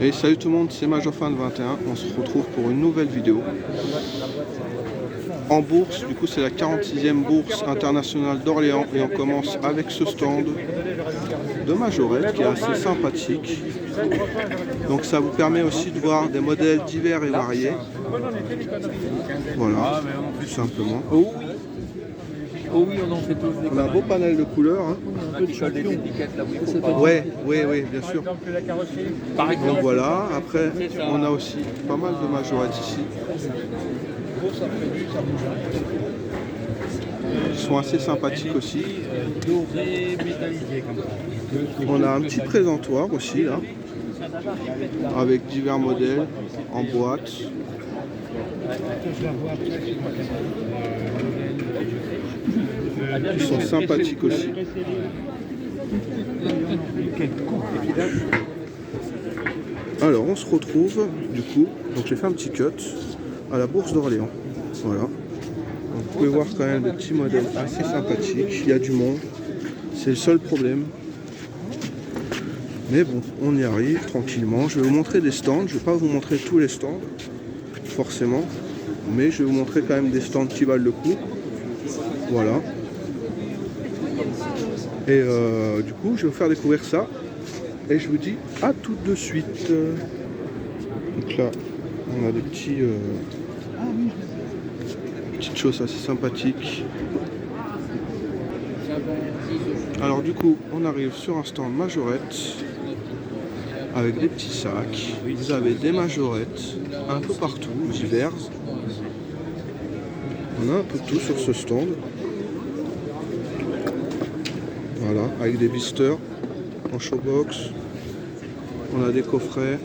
Et salut tout le monde, c'est Majofan21. On se retrouve pour une nouvelle vidéo. En bourse, du coup c'est la 46e bourse internationale d'Orléans et on commence avec ce stand de Majorette qui est assez sympathique. Donc ça vous permet aussi de voir des modèles divers et variés. Voilà, tout simplement. Oh oui, on en fait tous. On a un beau panel de couleurs. Hein. Ouais, bien sûr. Donc voilà, après on a aussi pas mal de majorettes ici. Ils sont assez sympathiques aussi. On a un petit présentoir aussi là, avec divers modèles en boîte. Ils sont sympathiques aussi. Alors on se retrouve du coup, donc j'ai fait un petit cut à la bourse d'Orléans. Voilà. Donc, vous pouvez voir quand même des petits modèles assez sympathiques. Il y a du monde. C'est le seul problème. Mais bon, on y arrive tranquillement. Je vais vous montrer des stands. Je ne vais pas vous montrer tous les stands, forcément. Mais je vais vous montrer quand même des stands qui valent le coup. Voilà. Et du coup, je vais vous faire découvrir ça. Et je vous dis à tout de suite. Donc là, on a des petites choses assez sympathiques. Alors du coup, on arrive sur un stand majorette avec des petits sacs. Vous avez des majorettes un peu partout, diverses. On a un peu de tout sur ce stand. Voilà, avec des blisters en showbox. On a des coffrets.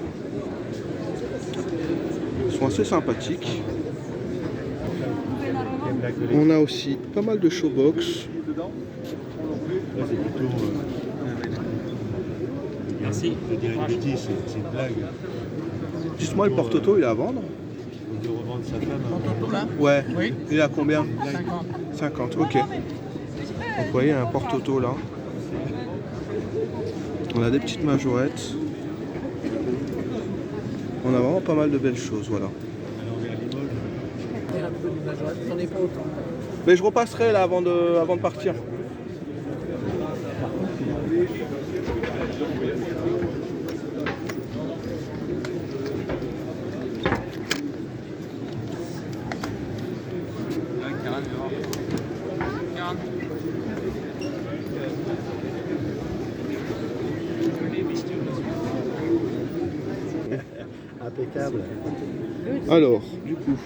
Ils sont assez sympathiques. On a aussi pas mal de showbox. Merci. C'est une blague. Dites-moi, le porte-auto, il est à vendre? Il veut revendre sa femme. Là Ouais. Oui. Il est à combien? 50. 50, ok. Donc vous voyez, il y a un porte-auto là. On a des petites majorettes. On a vraiment pas mal de belles choses, voilà. J'en ai pas autant. Mais je repasserai là avant de partir. Impeccable. Alors, du coup, vous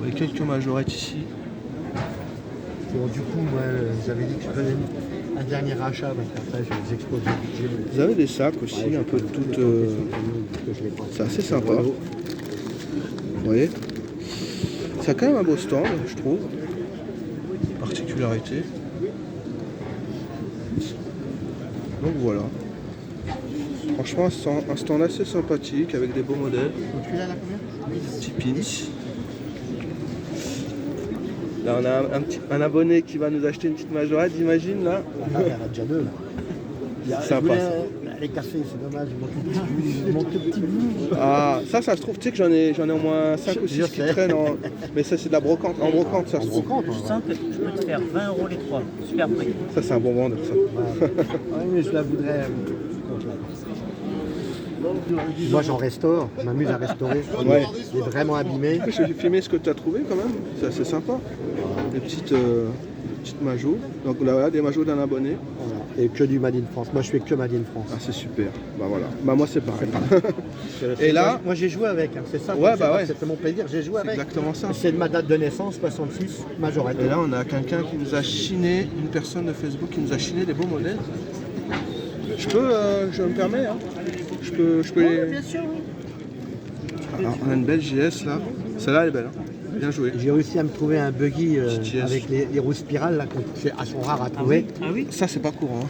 avez quelques majorettes ici. Bon, du coup, moi, j'avais dit que je faisais un dernier achat, parce qu'après, je vous expose le budget. Vous avez des sacs aussi, un peu de toutes. C'est assez sympa. Vous voyez, ça a quand même un beau stand, je trouve. Particularité. Donc voilà. Franchement, un stand assez sympathique avec des beaux modèles. Donc celui-là, là, combien? Petits pins. Là, on a un abonné qui va nous acheter une petite majorette, j'imagine, là. Ah, il y en a déjà deux, là. Sympa, ça. Les cafés, c'est dommage, il manque le petit bout. Ah, ça se trouve, tu sais que j'en ai au moins 5 ou 6 qui traînent. Mais ça, c'est de la brocante. En brocante, ça se trouve. Simple, je peux te faire 20 € les 3. Super prix. Ça, c'est un bon vendeur, ça. Oui, mais je la voudrais. Moi, j'en restaure, je m'amuse à restaurer. Ouais. Il est vraiment abîmé. Je vais filmer ce que tu as trouvé quand même. C'est assez sympa. Des petites majos. Donc là, voilà, des majos d'un abonné. Voilà. Et que du Made in France. Moi, je fais que Made in France. Ah, c'est super. Bah voilà. Bah moi, c'est pareil. Et là, moi j'ai joué avec, hein. C'est ça, ouais, bah ouais. c'était mon plaisir, j'ai joué avec. Exactement ça. C'est de ma date de naissance, 66, majorette. Et là, on a quelqu'un qui nous a chiné, une personne de Facebook qui nous a chiné des beaux modèles. Je me permets, hein. Je peux les... Bien sûr, oui. Alors, on a une belle JS là. Celle-là, elle est belle. Hein. Bien joué. J'ai réussi à me trouver un buggy JS. avec les roues spirales là, elles sont rares à trouver. Ah oui. Ça, c'est pas courant. Hein.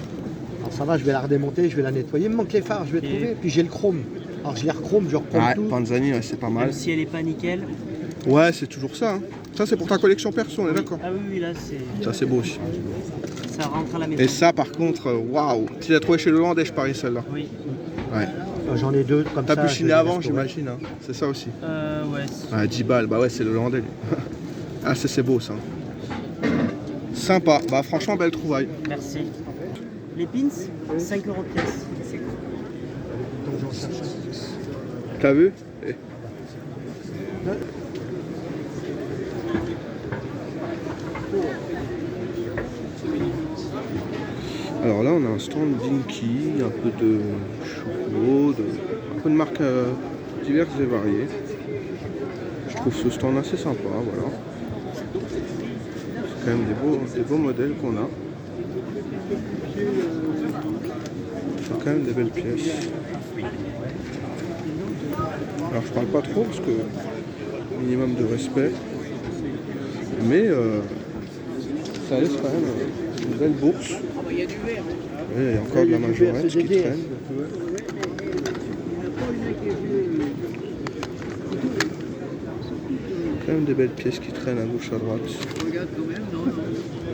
Alors ça va, je vais la redémonter, je vais la nettoyer. Il me manque les phares, je vais trouver. Puis j'ai le chrome. Alors je les rechrome, je rechrome Ouais, tout. Panzani, ouais, c'est pas mal. Même si elle est pas nickel. Ouais, c'est toujours ça. Hein. Ça, c'est pour ta collection perso, on est d'accord. Ah oui, là, c'est. Ça, c'est beau aussi. Ça rentre à la maison. Et ça, par contre, waouh. Tu l'as trouvé chez le Hollandais, je parie, celle-là. Oui. Ouais. J'en ai deux comme ça. T'as pu je chiner les avant, restaurer. j'imagine. Hein. C'est ça aussi. Ouais. Ouais, 10 balles. Bah ouais, c'est le Hollandais. Lui. Ah, c'est beau ça. Sympa. Bah franchement, belle trouvaille. Merci. Les pins, 5 € pièce. Donc j'en cherche un. T'as vu? Eh. Alors là, on a un stand Dinky, un peu de chocolat, un peu de marques diverses et variées. Je trouve ce stand assez sympa, voilà. C'est quand même des beaux modèles qu'on a. C'est quand même des belles pièces. Alors je parle pas trop parce que minimum de respect, mais ça laisse quand même une belle bourse. Et il y a encore de la majorette qui traîne. Quand même des belles pièces qui traînent à gauche à droite.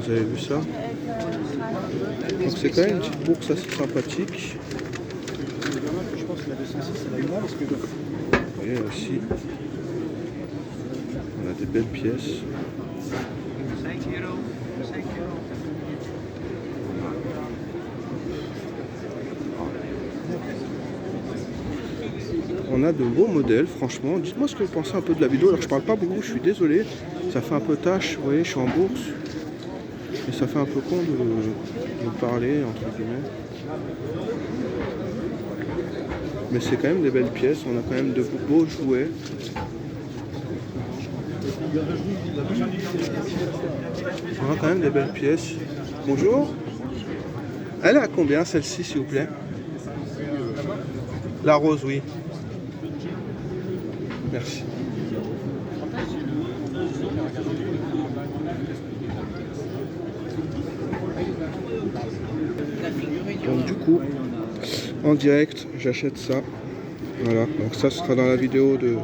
Vous avez vu ça? Donc c'est quand même une petite bourse assez sympathique. Je pense que la 206 c'est la parce que. Vous voyez aussi, on a des belles pièces. On a de beaux modèles, franchement. Dites-moi ce que vous pensez un peu de la vidéo. Alors je parle pas beaucoup, je suis désolé. Ça fait un peu tâche, vous voyez, je suis en bourse. Et ça fait un peu con de parler, entre guillemets. Mais c'est quand même des belles pièces, on a quand même de beaux jouets. On a quand même des belles pièces. Bonjour. Elle est à combien celle-ci s'il vous plaît? La rose, oui. Merci. Donc du coup, en direct, j'achète ça. Voilà, donc ça sera dans la vidéo de...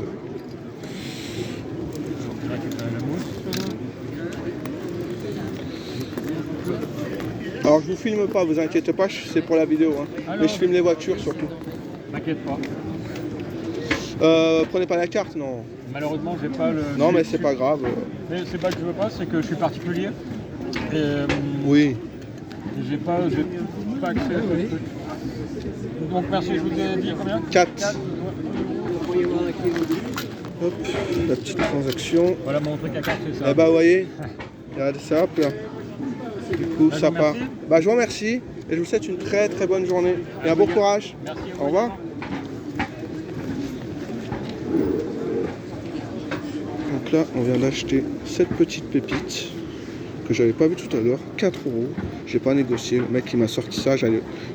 Alors je vous filme pas, vous inquiétez pas, c'est pour la vidéo. Hein. Mais je filme les voitures surtout. T'inquiète pas. Prenez pas la carte, non. Malheureusement, j'ai pas le. Non, mais c'est pas grave. Mais c'est pas que je veux pas, c'est que je suis particulier. Et Oui. j'ai pas accès à ce truc. Donc merci, je vous ai dit combien? 4. Hop, la petite transaction. Voilà mon truc à carte, c'est ça. Eh bah, vous voyez, regardez ça, hop là. Du coup, Bah, ça je vous part. remercie. Bah, je vous remercie et je vous souhaite une très très bonne journée et un bon courage. Merci. Au revoir. Donc là, on vient d'acheter cette petite pépite que j'avais pas vu tout à l'heure, 4 €. J'ai pas négocié. Le mec qui m'a sorti ça, je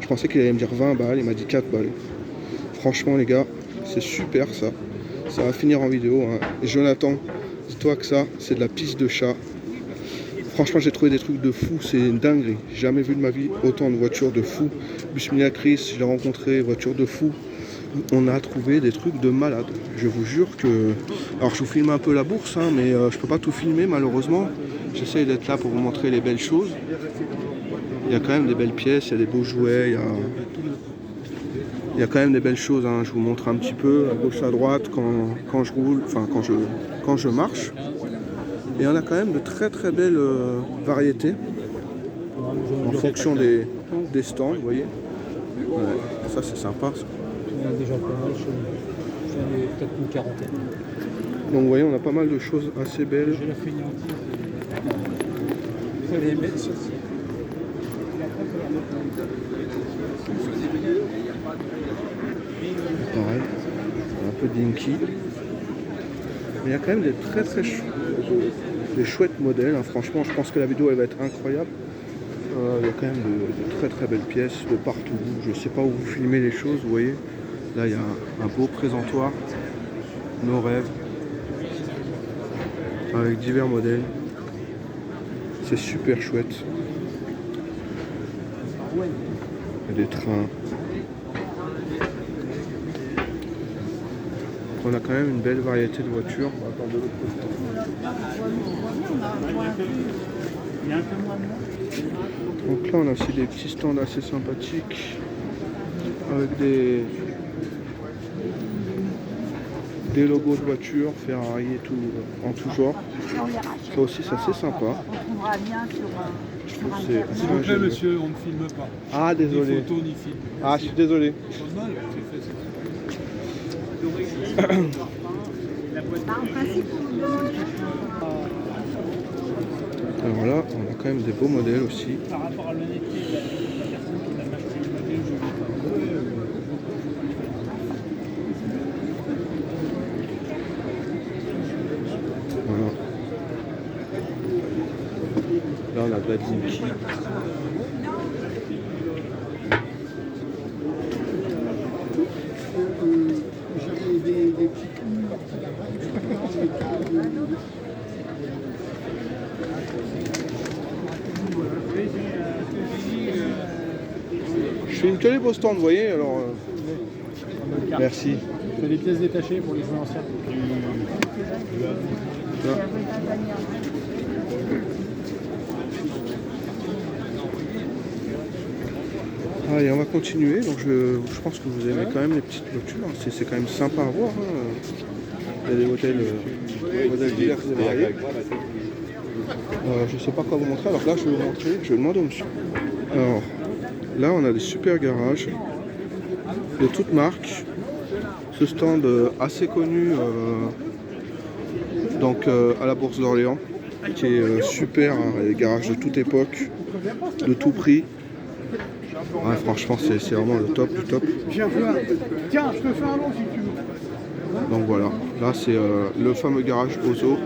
pensais qu'il allait me dire 20 balles, il m'a dit 4 balles. Franchement, les gars, c'est super ça. Ça va finir en vidéo. Hein. Et Jonathan, dis-toi que ça, c'est de la pisse de chat. Franchement, j'ai trouvé des trucs de fou, c'est une dinguerie. J'ai jamais vu de ma vie autant de voitures de fou. Bus Minacris, je l'ai rencontré, voiture de fou. On a trouvé des trucs de malade. Je vous jure que... Alors, je vous filme un peu la bourse, hein, mais je peux pas tout filmer, malheureusement. J'essaye d'être là pour vous montrer les belles choses. Il y a quand même des belles pièces, il y a des beaux jouets, il y a quand même des belles choses. Hein. Je vous montre un petit peu à gauche, à droite, quand je roule, enfin quand je marche. Et on a quand même de très très belles variétés en fonction des stands, vous voyez. Ouais, ça c'est sympa. Ça. On a déjà pas mal, j'en ai peut-être une quarantaine. Donc vous voyez, on a pas mal de choses assez belles. J'ai la fainéantise. Il faut les mettre sur Pareil, un peu dinky. Mais il y a quand même des très très des chouettes modèles. Hein. Franchement, je pense que la vidéo elle va être incroyable. Il y a quand même de très très belles pièces de partout. Je ne sais pas où vous filmez les choses, vous voyez. Là, il y a un beau présentoir. Nos rêves. Avec divers modèles. C'est super chouette. Il y a des trains. On a quand même une belle variété de voitures. Donc là on a aussi des petits stands assez sympathiques avec des des logos de voitures, Ferrari et tout, en tout genre. Ça aussi, c'est assez sympa. On trouvera bien sur un C'est S'il vous plaît, ingénieux. monsieur, on ne filme pas. Ah, Ni désolé. photo, ni film. Ah, je suis désolé. Pas de mal, c'est fait. En principe, on nous demande Alors là, on a quand même des beaux modèles aussi. Par rapport à l'honnêteté de la personne qui l'a acheté le modèle, je ne vais pas. Voilà. Là, on a de la Dinky. J'avais des petits Je filme que les beaux stands, vous voyez, alors... Merci. C'est des pièces détachées pour les jeux anciens. Là. Allez, on va continuer. Donc je pense que vous aimez quand même les petites voitures. C'est quand même sympa à voir. Hein. Il y a des modèles divers et variés. Je ne sais pas quoi vous montrer. Alors là, je vais vous montrer. Je vais demander au monsieur. Alors là, on a des super garages de toutes marques. Ce stand assez connu donc à la Bourse d'Orléans, qui est super. Hein. Les garages de toute époque, de tout prix. Ouais, franchement, c'est vraiment le top du top. Tiens, je te fais un long si tu veux. Donc voilà, là c'est le fameux garage Ozo.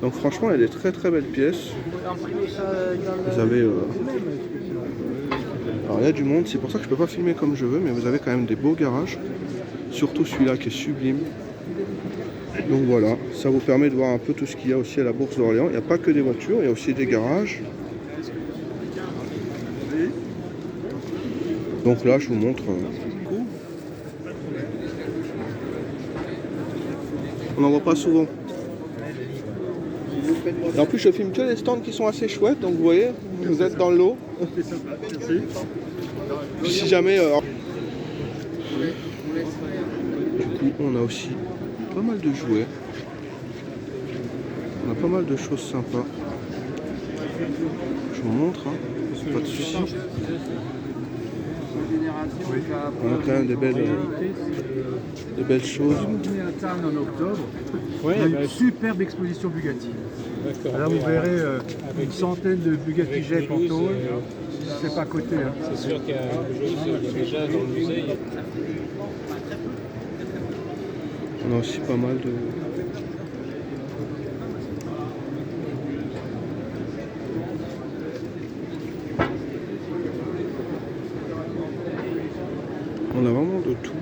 Donc franchement, il y a des très très belles pièces. Vous avez... Alors il y a du monde, c'est pour ça que je peux pas filmer comme je veux, mais vous avez quand même des beaux garages. Surtout celui-là qui est sublime. Donc voilà, ça vous permet de voir un peu tout ce qu'il y a aussi à la Bourse d'Orléans. Il n'y a pas que des voitures, il y a aussi des garages. Donc là, je vous montre. On n'en voit pas souvent. Et en plus, je filme que les stands qui sont assez chouettes. Donc vous voyez, vous êtes dans le lot. Puis si jamais... Du coup, on a aussi pas mal de jouets. On a pas mal de choses sympas. Je vous montre, hein. Pas de soucis. On a quand même des belles choses. À Cannes en octobre, Oui, il y a une superbe exposition Bugatti. Là, vous verrez une centaine de Bugatti Jet en tôle. C'est pas coté. Hein. C'est sûr qu'il y a déjà dans le musée. On a aussi pas mal de... On a vraiment de tout.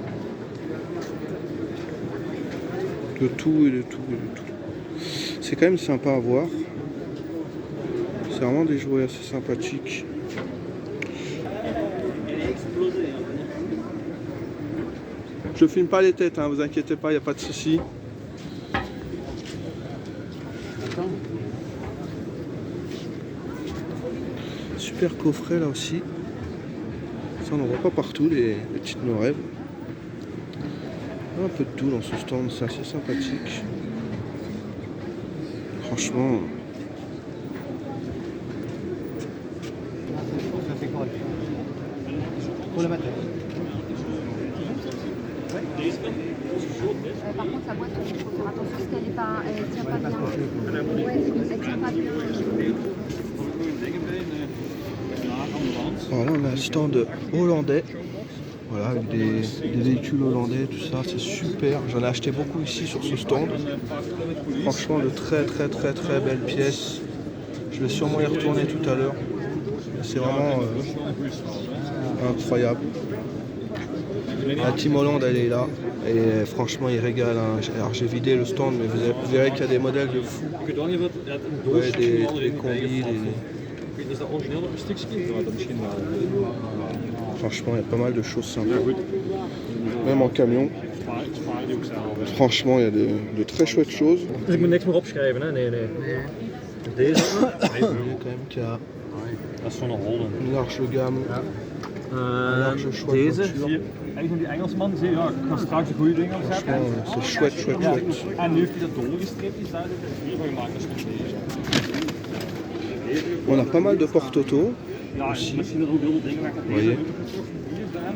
De tout et de tout et de tout. C'est quand même sympa à voir. C'est vraiment des jouets assez sympathiques. Je filme pas les têtes, hein, vous inquiétez pas, il n'y a pas de souci. Super coffret là aussi. Ça on n'en voit pas partout, les petites Noël. Un peu de tout dans ce stand, c'est assez sympathique. Franchement. pour le matin. Par contre, la boîte, il faut faire attention parce qu'elle tient pas bien. Ouais, elle tient pas bien. Alors là, on a un stand hollandais. Voilà, avec des véhicules hollandais, tout ça, c'est super. J'en ai acheté beaucoup ici sur ce stand. Franchement, de très belles pièces. Je vais sûrement y retourner tout à l'heure. C'est vraiment incroyable. La team Hollande, elle est là. Et franchement, il régale. Hein. Alors, j'ai vidé le stand, mais vous verrez qu'il y a des modèles de fou. Ouais, des combis, Franchement, il y a pas mal de choses sympas. Même en camion. Franchement, il y a de très chouettes choses. Dus ik moet niks meer opschrijven, hè? Nee, nee. Deze? Il y a quand même qu'il y a Dat is van een Holland. une large gamme large choix de Deze. voitures. Eigenlijk die Engelsman zei, ja, ik ga straks de goede dingen opzetten. Franchement, c'est chouette, chouette, Ja, chouette. en nu heeft hij dat doorgestreept, is daar hiervan gemaakt, dat is nog deze. On a pas mal de porte-auto. Ja, misschien er ook heel veel dingen weg. Vous voyez.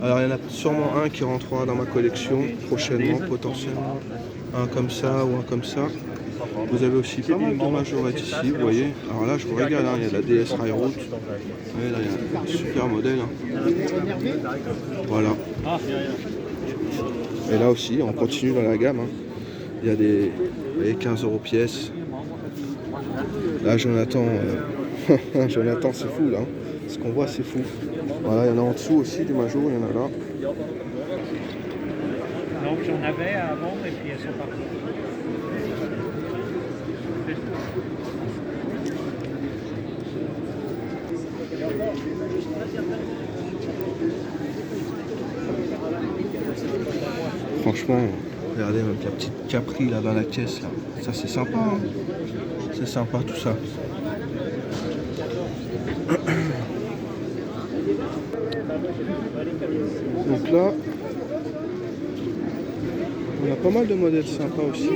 Alors il y en a sûrement un qui rentrera dans ma collection prochainement, potentiellement. Un comme ça ou un comme ça. Vous avez aussi pas mal de majorettes ici, vous voyez. Alors là je vous régale, hein. Il y a la DS Railroad. Vous voyez, là il y a un super modèle. Hein. Voilà. Et là aussi, on continue dans la gamme. Hein. Il y a des, vous voyez, 15 € pièce. Là Jonathan, Jonathan c'est fou là. Hein. Ce qu'on voit c'est fou. Voilà, il y en a en dessous aussi du Major, il y en a là. Donc j'en avais à vendre et puis elles sont parties. Franchement, regardez même la petite Capri là dans la caisse là. Ça c'est sympa. Hein. C'est sympa tout ça. Donc là, on a pas mal de modèles sympas aussi.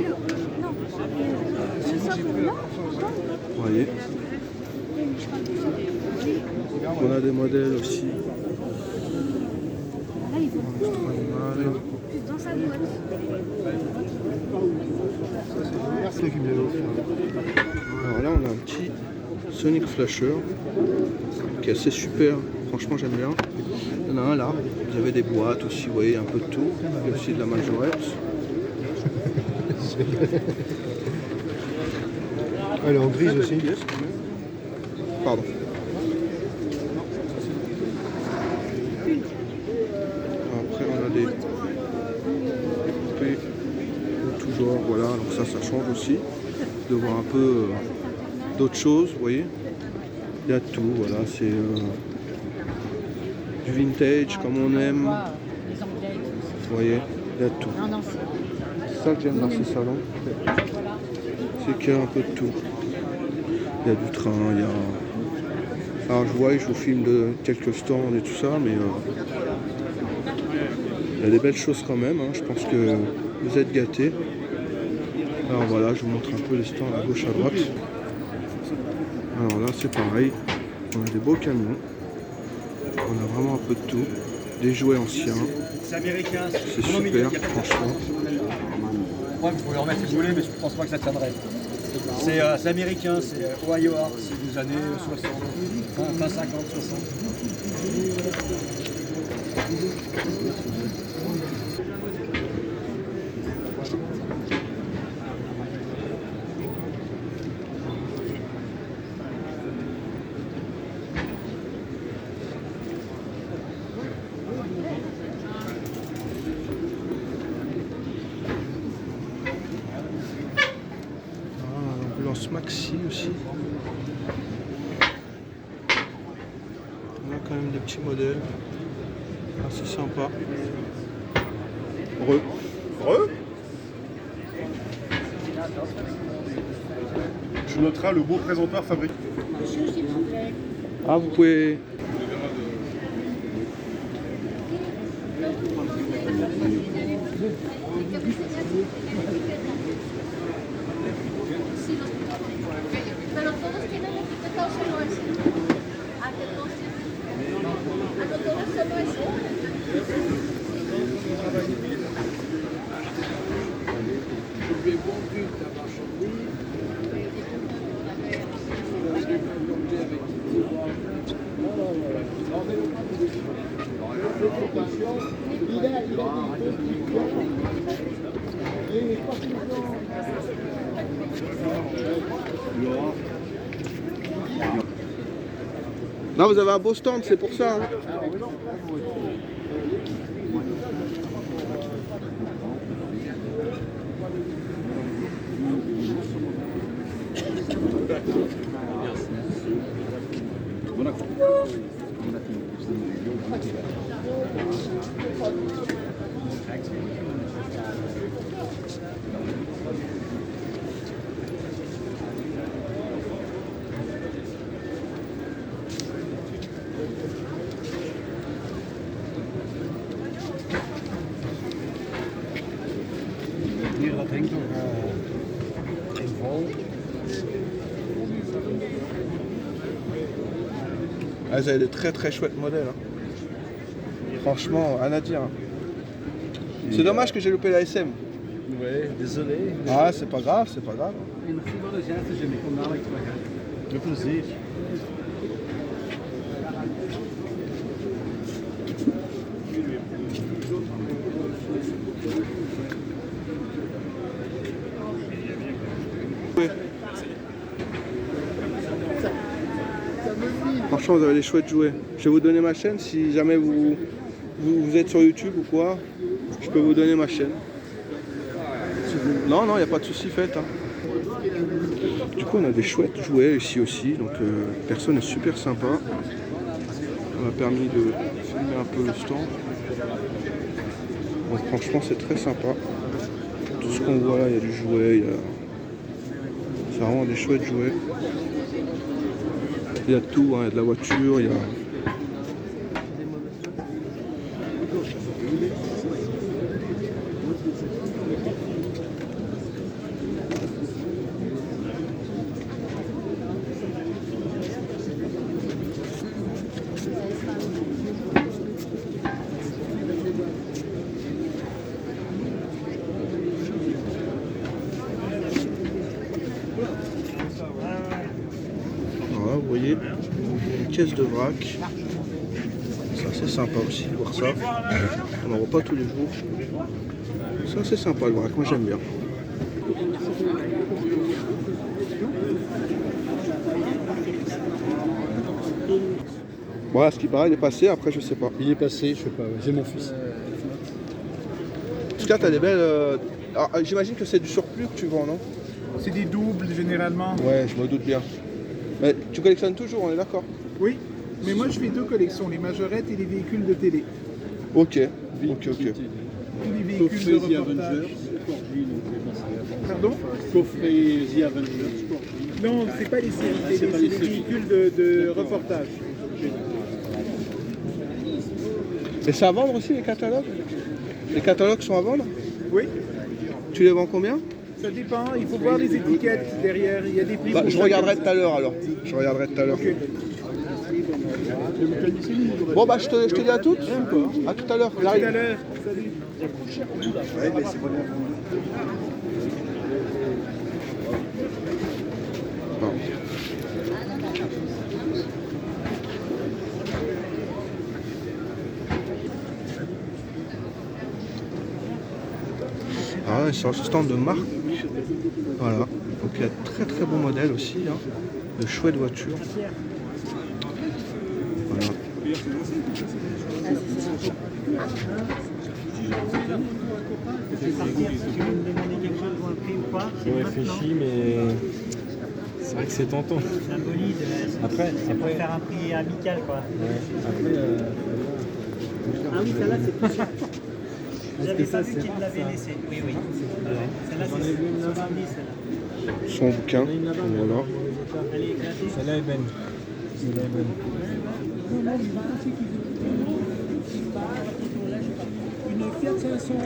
Vous voyez. On a des modèles aussi. Là, il faut dans sa boîte. Alors là, on a un petit Sonic Flasher qui est assez super. Franchement, j'aime bien. Il y en a un là. Vous avez des boîtes aussi, vous voyez, un peu de tout. Il y a aussi de la majorette. Elle est en grise aussi. Pardon. Après, on a des coupés de tout genre. Voilà, donc ça change aussi. De voir un peu d'autres choses, vous voyez. Il y a de tout, voilà. C'est du vintage comme on aime. Vous voyez, il y a de tout. C'est ça que j'aime dans ces salons. C'est qu'il y a un peu de tout. Il y a du train, il y a... Alors je vois, je vous filme de quelques stands et tout ça, mais il y a des belles choses quand même, hein. Je pense que vous êtes gâtés. Alors voilà, je vous montre un peu les stands à gauche, à droite. Alors là c'est pareil, on a des beaux camions. On a vraiment un peu de tout. Des jouets anciens. C'est américain. C'est super, franchement. Ouais, vous pouvez en mettre si vous voulez, mais je pense pas que ça tiendrait. C'est américain, c'est Ohio Art, c'est des années 60, fin 50, 60. L'ambulance Maxi aussi. On a quand même des petits modèles. Assez sympa. Tu noteras le beau présentoir fabriqué. Ah, vous pouvez... Pero todos tienen etiquetado solo ese. ¿A que todos tienen? ¿A que todos solo ese? Non, vous avez un beau stand, c'est pour ça. Hein. dat hangt nog in vol. Ah, vous avez des très très chouettes modèles. Hein. Franchement, rien à dire. Hein. C'est dommage que j'ai loupé la SM. Ouais, désolé. Ah, c'est pas grave, c'est pas grave. Met plezier. Franchement, vous avez des chouettes jouets. Je vais vous donner ma chaîne si jamais vous êtes sur YouTube ou quoi. Je peux vous donner ma chaîne. Non, il n'y a pas de souci, faites. Hein. Du coup, on a des chouettes jouets ici aussi. Donc, personne est super sympa. Ça m'a permis de filmer un peu le stand. Donc, franchement, c'est très sympa. Tout ce qu'on voit là, il y a du jouet. C'est vraiment des chouettes jouets. Il y a de tout, hein. Il y a de la voiture, il y a... Voilà, vous voyez, une caisse de vrac. C'est assez sympa aussi de voir ça. On n'en voit pas tous les jours. C'est assez sympa le vrac, moi j'aime bien. Voilà, ce qui paraît, il est passé, après je sais pas. Il est passé, je sais pas, j'ai mon fils. En tout cas, t'as des belles... Alors, j'imagine que c'est du surplus que tu vends, non? C'est des doubles généralement. Ouais, je me doute bien. Mais tu collectionnes toujours, on est d'accord? Oui, mais moi je fais deux collections, les majorettes et les véhicules de télé. Ok. Tous les véhicules de reportage. Pardon? Coffret The Avengers, Non, c'est pas les séries télé, c'est les véhicules de reportage. Et c'est à vendre aussi les catalogues? Les catalogues sont à vendre? Oui, Tu les vends combien? ça dépend, il faut voir les étiquettes derrière, il y a des prix. Bah, pour je chacun. regarderai tout à l'heure alors. Je regarderai tout à l'heure. Ok. Bon bah je te dis à toutes. À tout à l'heure. Tout à l'heure, salut. Bon. Ah, sur ce stand de marque. Voilà. Donc il y a de très très beaux modèles aussi. Hein. De chouettes voitures. Voilà. Je réfléchis, mais c'est vrai que c'est tentant. C'est un bolide. Après, C'est pour faire un prix amical, quoi. après Ah oui, celle-là, c'est plus cher. Est-ce J'avais que pas ça, vu c'est qu'il pas l'avait ça? laissé. Oui, oui. Celle-là, J'en ai c'est vu une là-bas. 70, celle-là. Son bouquin. Il y en a une là-bas, mais Voilà. dans les états. Elle est éclatée. Celle-là est belle. Celle-là est belle.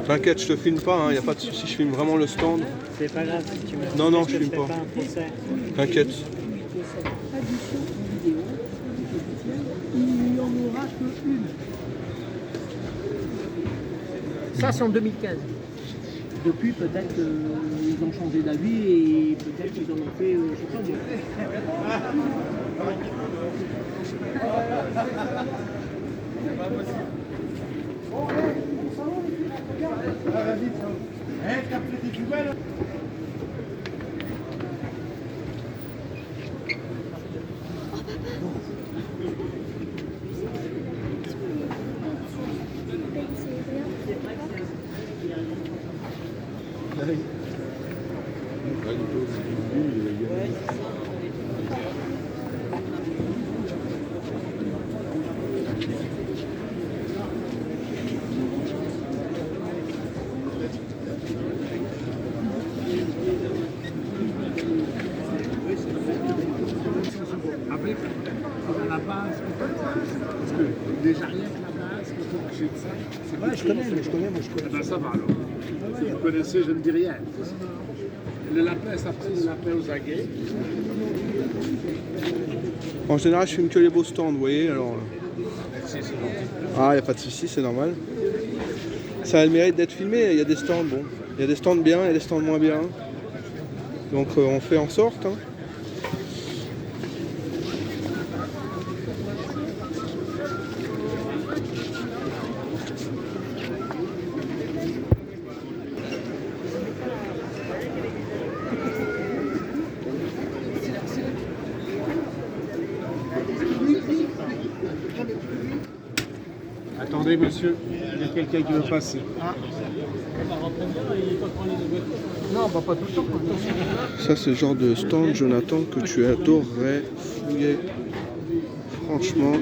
T'inquiète, je te filme pas, il n'y a pas de souci, je filme vraiment le stand. C'est pas grave si tu me. Non, non, te je filme fais pas. un procès. T'inquiète. Ça, c'est en 2015. Depuis, peut-être ils ont changé d'avis et peut-être qu'ils en ont fait, je sais pas moi. Après, à la base, parce que déjà rien que la base, il faut que j'ai de ça. C'est Ouais, je connais, moi je connais. Eh ben ça va alors. Si vous connaissez, je ne dis rien. Le lapin s'appelle le lapin aux aguets. En général, je filme que les beaux stands, vous voyez, alors... Ah, il n'y a pas de souci, c'est normal. Ça a le mérite d'être filmé, il y a des stands, bon. Il y a des stands bien, il y a des stands moins bien. Donc on fait en sorte, hein. Attendez, monsieur, il y a quelqu'un qui veut passer. Non, bah pas tout le temps. Ça, c'est le genre de stand, Jonathan, que tu adorerais fouiller. Franchement,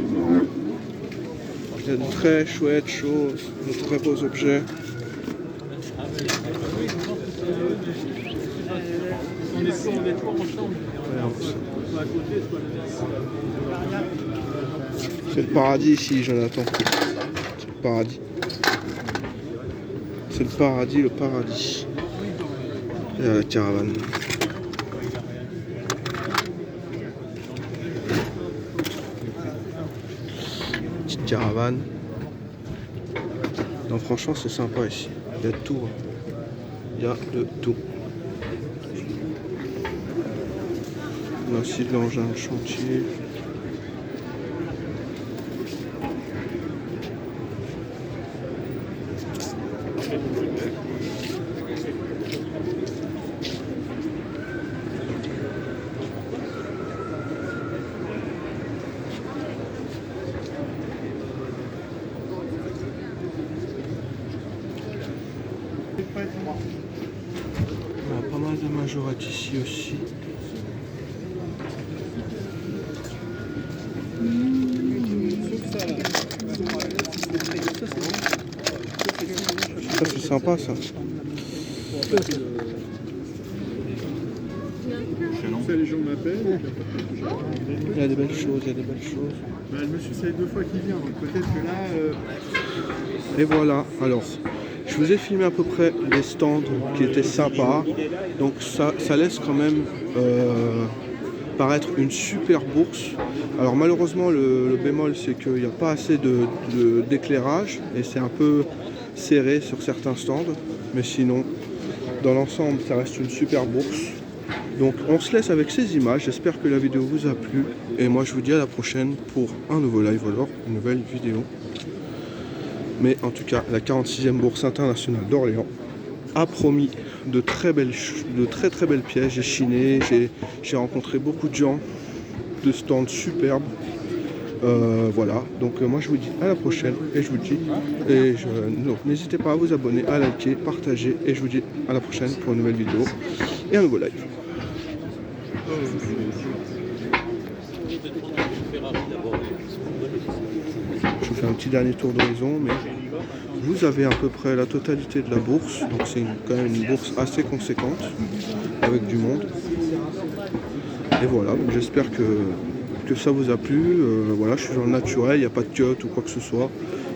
il y a de très chouettes choses, de très beaux objets. C'est le paradis ici, Jonathan. C'est le paradis. C'est le paradis, le paradis. Et à la caravane. Petite caravane. Non, franchement, c'est sympa ici. Il y a de tout. Hein. Il y a de tout. On a aussi de l'engin de chantier. On a pas mal de majorettes ici aussi. Ça c'est sympa ça. Ça, les gens m'appellent. Il y a des belles choses, il y a des belles choses. Bah, le monsieur, c'est 2 fois qu'il vient, donc peut-être que là... Et voilà, alors, je vous ai filmé à peu près des stands qui étaient sympas. Donc ça laisse quand même paraître une super bourse. Alors malheureusement, le bémol, c'est qu'il n'y a pas assez d'éclairage et c'est un peu serré sur certains stands. Mais sinon, dans l'ensemble, ça reste une super bourse. Donc on se laisse avec ces images, j'espère que la vidéo vous a plu. Et moi je vous dis à la prochaine pour un nouveau live ou alors une nouvelle vidéo. Mais en tout cas, la 46e Bourse internationale d'Orléans a promis de très très belles pièces. J'ai chiné, j'ai rencontré beaucoup de gens, de stands superbes. Voilà, donc moi je vous dis à la prochaine et je vous dis, donc n'hésitez pas à vous abonner, à liker, partager et je vous dis à la prochaine pour une nouvelle vidéo et un nouveau live. Je vous fais un petit dernier tour d'horizon, mais vous avez à peu près la totalité de la bourse, donc c'est quand même une bourse assez conséquente avec du monde. Et voilà, donc j'espère que ça vous a plu. Voilà, je suis dans le naturel, il n'y a pas de cut ou quoi que ce soit.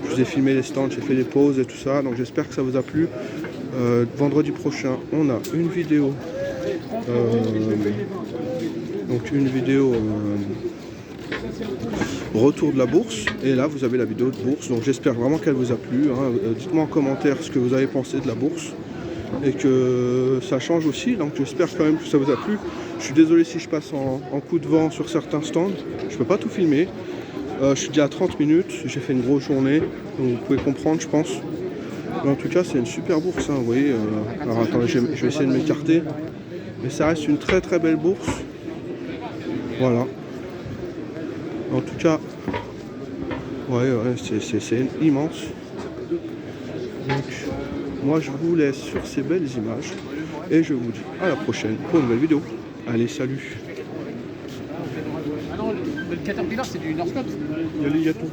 Je vous ai filmé les stands, j'ai fait des pauses et tout ça, donc j'espère que ça vous a plu. Vendredi prochain, on a une vidéo. Donc une vidéo retour de la bourse, et là vous avez la vidéo de bourse, donc j'espère vraiment qu'elle vous a plu, hein. Dites-moi en commentaire ce que vous avez pensé de la bourse et que ça change aussi, donc j'espère quand même que ça vous a plu. Je suis désolé si je passe en coup de vent sur certains stands, je peux pas tout filmer. Je suis déjà à 30 minutes, j'ai fait une grosse journée, donc vous pouvez comprendre je pense. Mais en tout cas c'est une super bourse, hein, vous voyez. Alors attendez, je vais essayer de m'écarter, mais ça reste une très très belle bourse. Voilà. En tout cas, ouais, c'est immense. Donc, moi je vous laisse sur ces belles images et je vous dis à la prochaine pour une nouvelle vidéo. Allez, salut. Ah non, le Caterpillar c'est du Northcott. Il y a tout.